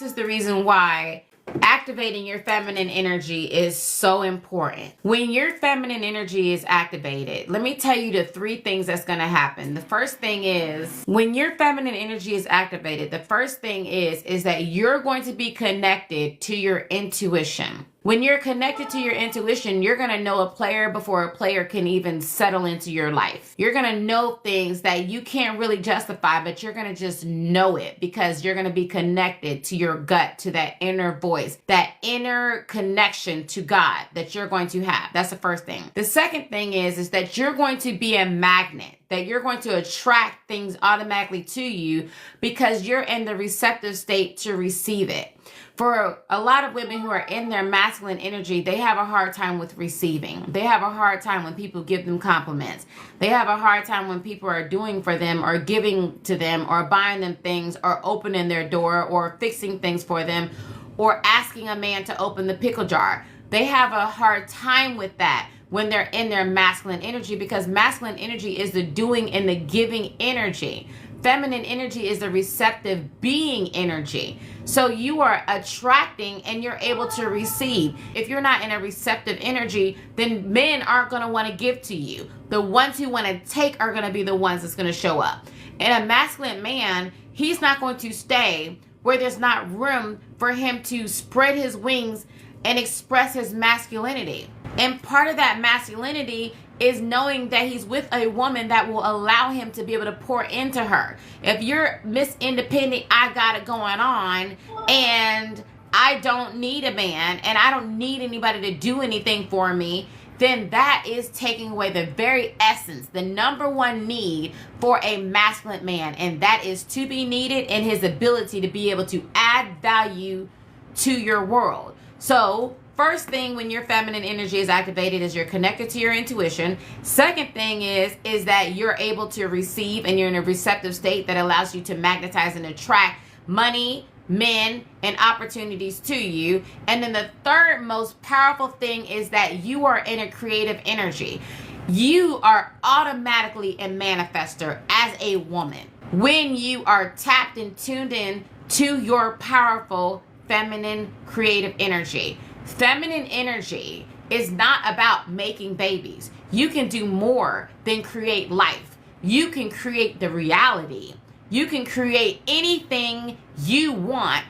this is the reason why activating your feminine energy is so important. When your feminine energy is activated, let me tell you the 3 things that's going to happen. The first thing is, when your feminine energy is activated, the first thing is that you're going to be connected to your intuition. When you're connected to your intuition, you're going to know a player before a player can even settle into your life. You're going to know things that you can't really justify, but you're going to just know it because you're going to be connected to your gut, to that inner voice, that inner connection to God that you're going to have. That's the first thing. The second thing is that you're going to be a magnet, that you're going to attract things automatically to you because you're in the receptive state to receive it. For a lot of women who are in their masculine energy, they have a hard time with receiving. They have a hard time when people give them compliments. They have a hard time when people are doing for them or giving to them or buying them things or opening their door or fixing things for them or asking a man to open the pickle jar. They have a hard time with that when they're in their masculine energy, because masculine energy is the doing and the giving energy. Feminine energy is the receptive being energy. So you are attracting and you're able to receive. If you're not in a receptive energy, then men aren't going to want to give to you. The ones who want to take are going to be the ones that's going to show up. And a masculine man, he's not going to stay where there's not room for him to spread his wings and express his masculinity. And part of that masculinity is knowing that he's with a woman that will allow him to be able to pour into her. If you're Miss Independent, I got it going on, and I don't need a man, and I don't need anybody to do anything for me, then that is taking away the very essence, the number one need for a masculine man, and that is to be needed in his ability to be able to add value to your world. So first thing when your feminine energy is activated is you're connected to your intuition. Second thing is that you're able to receive and you're in a receptive state that allows you to magnetize and attract money, men, and opportunities to you. And then the third most powerful thing is that you are in a creative energy. You are automatically a manifester as a woman when you are tapped and tuned in to your powerful feminine creative energy. Feminine energy is not about making babies. You can do more than create life. You can create the reality. You can create anything you want,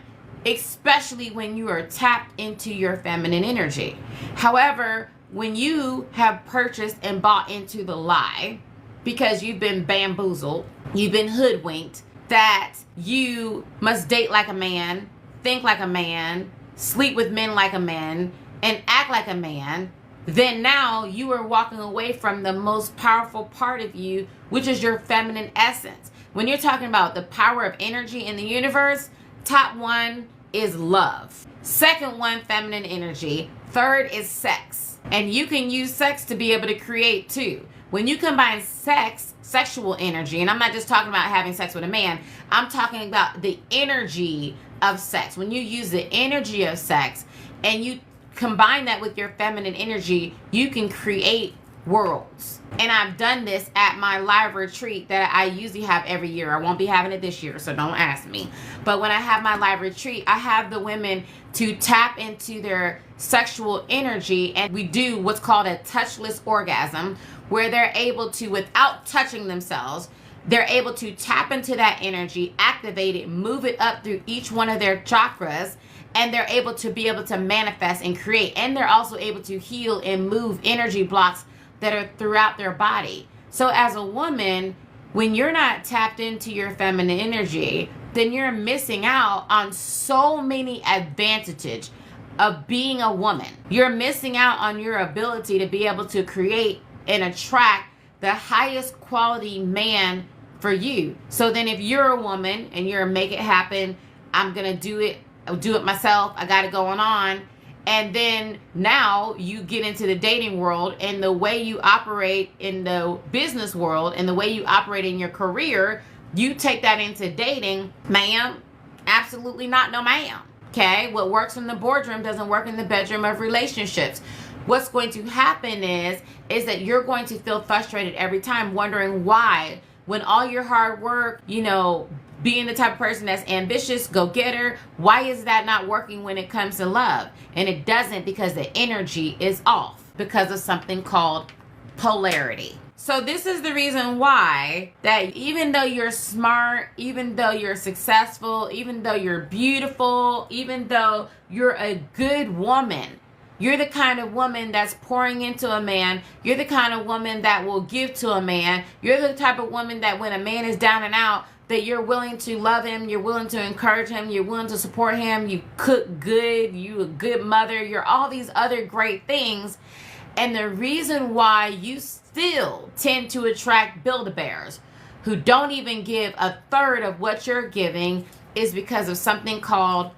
especially when you are tapped into your feminine energy. However, when you have purchased and bought into the lie because you've been bamboozled, you've been hoodwinked, that you must date like a man, think like a man, sleep with men like a man, and act like a man, then now you are walking away from the most powerful part of you, which is your feminine essence. When you're talking about the power of energy in the universe, top one is love. Second one, feminine energy. Third is sex. And you can use sex to be able to create too. When you combine sex, sexual energy, and I'm not just talking about having sex with a man, I'm talking about the energy of sex. When you use the energy of sex and you combine that with your feminine energy, you can create worlds. And I've done this at my live retreat that I usually have every year. I won't be having it this year, so don't ask me. But when I have my live retreat, I have the women to tap into their sexual energy, and we do what's called a touchless orgasm, where they're able to, without touching themselves, they're able to tap into that energy, activate it, move it up through each one of their chakras, and they're able to manifest and create. And they're also able to heal and move energy blocks that are throughout their body. So as a woman, when you're not tapped into your feminine energy, then you're missing out on so many advantages of being a woman. You're missing out on your ability to be able to create and attract the highest quality man for you. So then if you're a woman and you're make it happen, I'm gonna do it myself, I got it going on, and then now you get into the dating world, and the way you operate in the business world and the way you operate in your career, you take that into dating, ma'am, absolutely not, no ma'am. Okay, what works in the boardroom doesn't work in the bedroom of relationships. What's going to happen is that you're going to feel frustrated every time, wondering why when all your hard work, being the type of person that's ambitious, go getter, why is that not working when it comes to love? And it doesn't, because the energy is off because of something called polarity. So this is the reason why that even though you're smart, even though you're successful, even though you're beautiful, even though you're a good woman, you're the kind of woman that's pouring into a man. You're the kind of woman that will give to a man. You're the type of woman that when a man is down and out, that you're willing to love him, you're willing to encourage him, you're willing to support him, you cook good, you a good mother, you're all these other great things. And the reason why you still tend to attract Build-A-Bears who don't even give a third of what you're giving is because of something called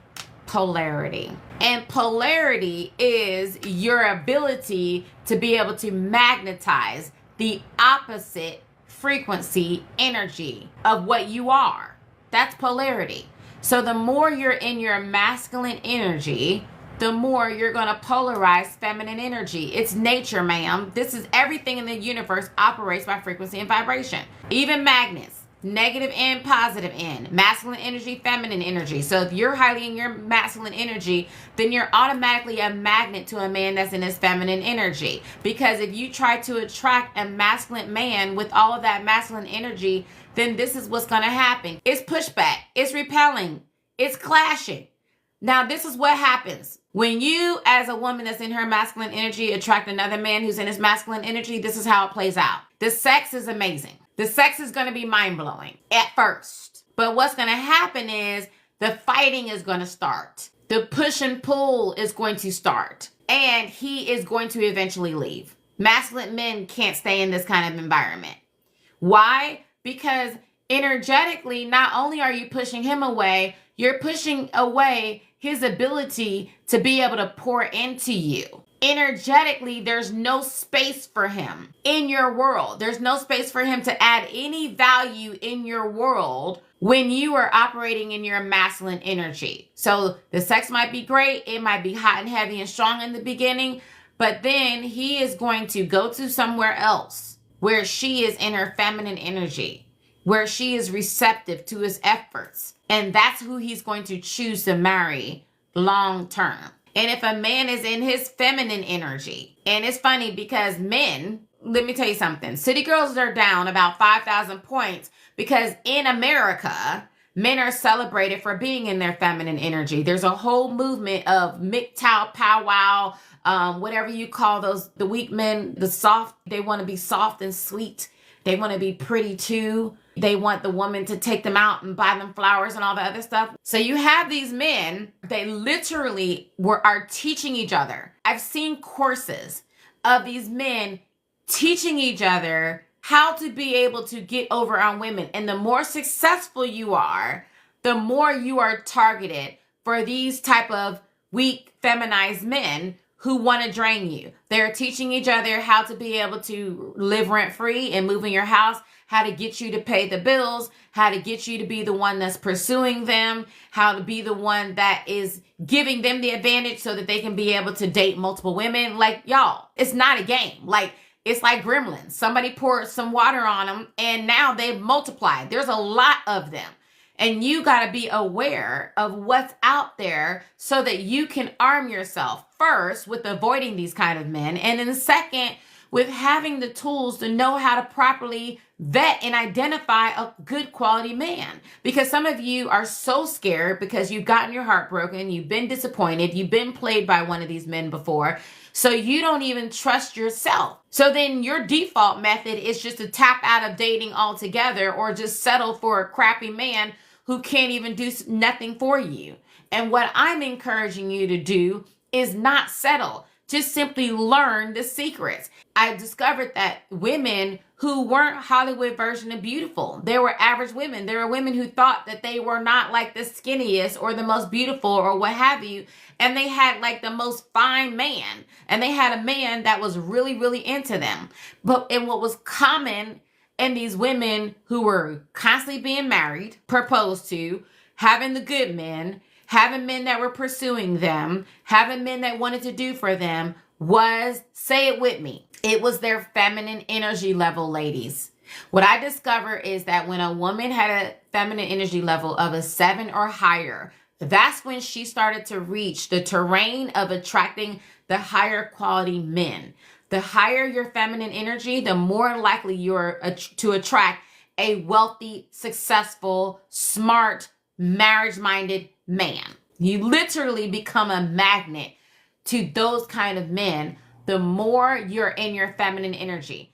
polarity. And polarity is your ability to be able to magnetize the opposite frequency energy of what you are. That's polarity. So the more you're in your masculine energy, the more you're going to polarize feminine energy. It's nature, ma'am. This is everything in the universe operates by frequency and vibration. Even magnets, negative and positive end, masculine energy, feminine energy. So if you're highly in your masculine energy, then you're automatically a magnet to a man that's in his feminine energy. Because if you try to attract a masculine man with all of that masculine energy, then this is what's going to happen. It's pushback. It's repelling. It's clashing. Now, this is what happens. When you, as a woman that's in her masculine energy, attract another man who's in his masculine energy, this is how it plays out. The sex is amazing. The sex is going to be mind-blowing at first. But what's going to happen is the fighting is going to start. The push and pull is going to start. And he is going to eventually leave. Masculine men can't stay in this kind of environment. Why? Because energetically, not only are you pushing him away, you're pushing away his ability to be able to pour into you. Energetically, there's no space for him in your world. There's no space for him to add any value in your world when you are operating in your masculine energy. So the sex might be great. It might be hot and heavy and strong in the beginning, but then he is going to go to somewhere else where she is in her feminine energy, where she is receptive to his efforts. And that's who he's going to choose to marry long term. And if a man is in his feminine energy, and it's funny because men, let me tell you something. City girls are down about 5,000 points because in America, men are celebrated for being in their feminine energy. There's a whole movement of MGTOW, powwow, whatever you call those, the weak men, the soft, they want to be soft and sweet. They want to be pretty too. They want the woman to take them out and buy them flowers and all the other stuff. So you have these men, they literally are teaching each other. I've seen courses of these men teaching each other how to be able to get over on women. And the more successful you are, the more you are targeted for these type of weak, feminized men who want to drain you. They're teaching each other how to be able to live rent-free and move in your house, how to get you to pay the bills, how to get you to be the one that's pursuing them, how to be the one that is giving them the advantage so that they can be able to date multiple women. Like, y'all, it's not a game. Like, it's like gremlins. Somebody poured some water on them and now they've multiplied. There's a lot of them. And you got to be aware of what's out there so that you can arm yourself first with avoiding these kind of men. And then second, with having the tools to know how to properly vet and identify a good quality man. Because some of you are so scared because you've gotten your heart broken, you've been disappointed, you've been played by one of these men before. So you don't even trust yourself. So then your default method is just to tap out of dating altogether or just settle for a crappy man who can't even do nothing for you. And what I'm encouraging you to do is not settle. Just simply learn the secrets. I discovered that women who weren't Hollywood version of beautiful, they were average women. There were women who thought that they were not like the skinniest or the most beautiful or what have you. And they had like the most fine man. And they had a man that was really, really into them. And what was common in these women who were constantly being married, proposed to, having the good men, having men that were pursuing them, having men that wanted to do for them was, say it with me, it was their feminine energy level, ladies. What I discovered is that when a woman had a feminine energy level of a 7 or higher, that's when she started to reach the terrain of attracting the higher quality men. The higher your feminine energy, the more likely you're to attract a wealthy, successful, smart, marriage-minded man. You literally become a magnet to those kind of men the more you're in your feminine energy.